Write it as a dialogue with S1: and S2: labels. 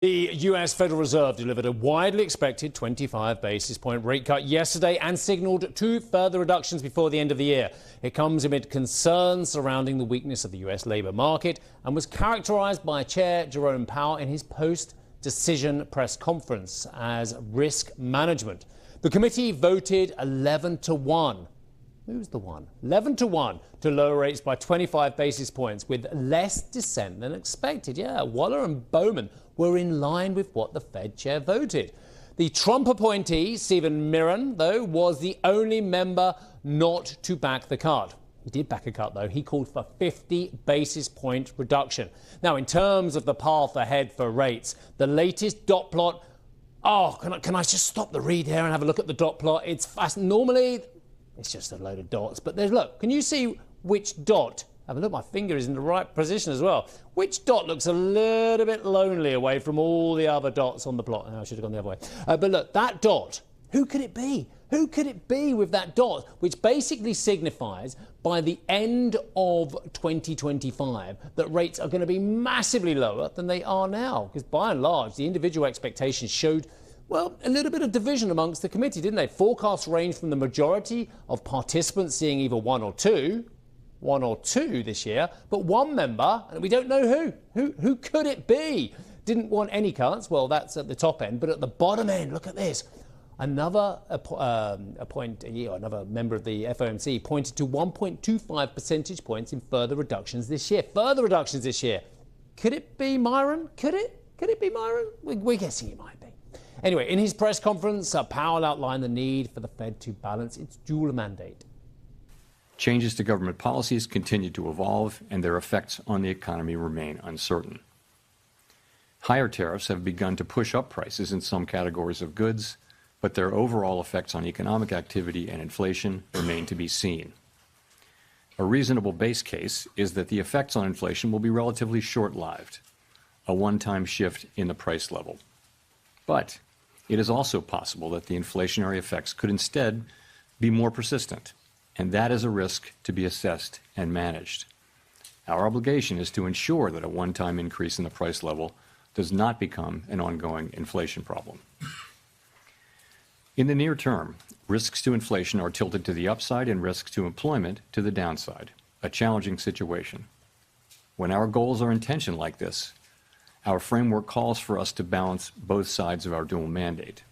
S1: The US Federal Reserve delivered a widely expected 25 basis point rate cut yesterday and signalled 2 further reductions before the end of the year. It comes amid concerns surrounding the weakness of the US labour market and was characterised by Chair Jerome Powell in his post-decision press conference as risk management. The committee voted 11-1. Who's the one? 11-1 to lower rates by 25 basis points with less dissent than expected. Yeah, Waller and Bowman were in line with what the Fed chair voted. The Trump appointee, Stephen Miran, though, was the only member not to back the cut. He did back a cut, though. He called for 50 basis point reduction. Now, in terms of the path ahead for rates, the latest dot plot... Oh, can I just stop the read here and have a look at the dot plot? It's fast. Normally, it's just a load of dots. But there's, look, can you see which dot? Have a look, my finger is in the right position as well. Which dot looks a little bit lonely away from all the other dots on the plot? Oh, I should have gone the other way. But look, that dot, who could it be? Who could it be with that dot, which basically signifies by the end of 2025 that rates are going to be massively lower than they are now? Because by and large, the individual expectations showed, well, a little bit of division amongst the committee, didn't they? Forecasts range from the majority of participants seeing either one or two this year, but one member, and we don't know who could it be, didn't want any cuts. Well, that's at the top end, but at the bottom end, look at this. Another appointee, or another member of the FOMC, pointed to 1.25 percentage points in further reductions this year. Could it be Miran? Could it be Miran? We're guessing it might be. Anyway, in his press conference, Powell outlined the need for the Fed to balance its dual mandate.
S2: Changes to government policies continue to evolve, and their effects on the economy remain uncertain. Higher tariffs have begun to push up prices in some categories of goods, but their overall effects on economic activity and inflation remain to be seen. A reasonable base case is that the effects on inflation will be relatively short-lived, a one-time shift in the price level. But it is also possible that the inflationary effects could instead be more persistent, and that is a risk to be assessed and managed. Our obligation is to ensure that a one-time increase in the price level does not become an ongoing inflation problem. In the near term, risks to inflation are tilted to the upside and risks to employment to the downside, a challenging situation. When our goals are in tension like this, our framework calls for us to balance both sides of our dual mandate.